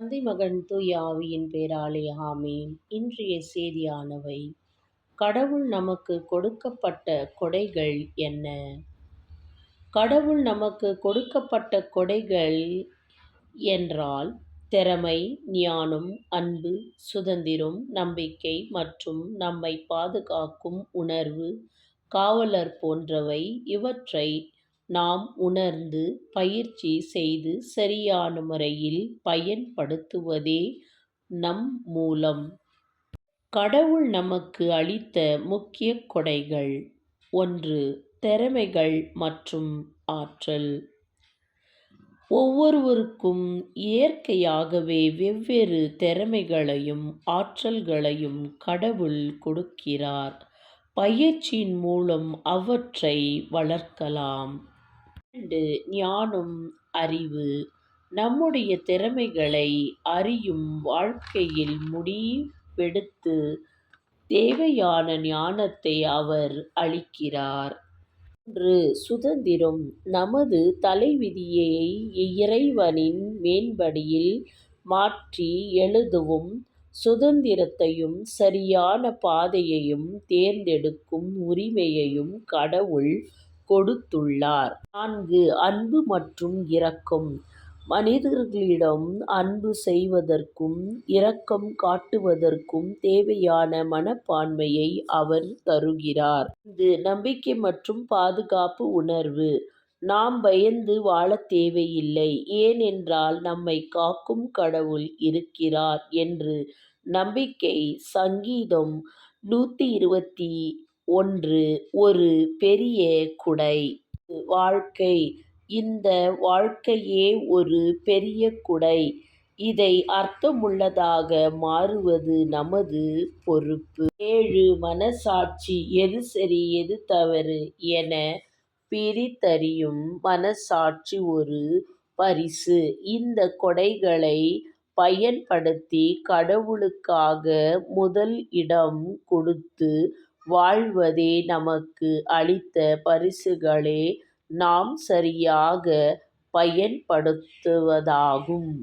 தந்தை மகன் தூய ஆவியின் பேராலே ஆமீன். இன்றைய செய்தியானவை, கடவுள் நமக்கு கொடுக்கப்பட்ட கொடைகள் என்ன? கடவுள் நமக்கு கொடுக்கப்பட்ட கொடைகள் என்றால் திறமை, ஞானம், அன்பு, சுதந்திரம், நம்பிக்கை மற்றும் நம்மை பாதுகாக்கும் உணர்வு, காவலர் போன்றவை. இவற்றை நாம் உணர்ந்து பயிற்சி செய்து சரியான முறையில் பயன்படுத்துவதே நம் மூலம். கடவுள் நமக்கு அளித்த முக்கிய கொடைகள்: 1. திறமைகள் மற்றும் ஆற்றல். ஒவ்வொருவருக்கும் இயற்கையாகவே வெவ்வேறு திறமைகளையும் ஆற்றல்களையும் கடவுள் கொடுக்கிறார். பயிற்சியின் மூலம் அவற்றை வளர்க்கலாம். 2. ஞானம், அறிவு. நம்முடைய திறமைகளை அறியும் வாழ்க்கையில் முடிவெடுத்து தேவையான ஞானத்தை அவர் அளிக்கிறார். 3. சுதந்திரம். நமது தலைவிதியை இறைவனின் மேன்படியில் மாற்றி எழுதவும் சுதந்திரத்தையும் சரியான பாதையையும் தேர்ந்தெடுக்கும் உரிமையையும் கடவுள் கொடுத்துள்ளார். 4. அன்பு மற்றும் இரக்கம். மனிதர்களிடம் அன்பு செய்வதற்கும் இரக்கம் காட்டுவதற்கும் தேவையான மனப்பான்மையை அவர் தருகிறார். 5. நம்பிக்கை மற்றும் பாதுகாப்பு உணர்வு. நாம் பயந்து வாழத் தேவையில்லை, ஏனென்றால் நம்மை காக்கும் கடவுள் இருக்கிறார் என்று நம்பிக்கை. சங்கீதம் 121 ஒரு பெரிய குடை. வாழ்க்கை. இந்த வாழ்க்கையே ஒரு பெரிய குடை. இதை அர்த்தமுள்ளதாக மாற்றுவது நமது பொறுப்பு. 7. மனசாட்சி. எது சரி, எது தவறு என பிரித்தறியும் மனசாட்சி ஒரு பரிசு. இந்த கொடைகளை பயன்படுத்தி கடவுளுக்காக முதல் இடம் கொடுத்து வாழ்வதே நமக்கு அளித்த பரிசுகளை நாம் சரியாக பயன்படுத்துவதாகும்.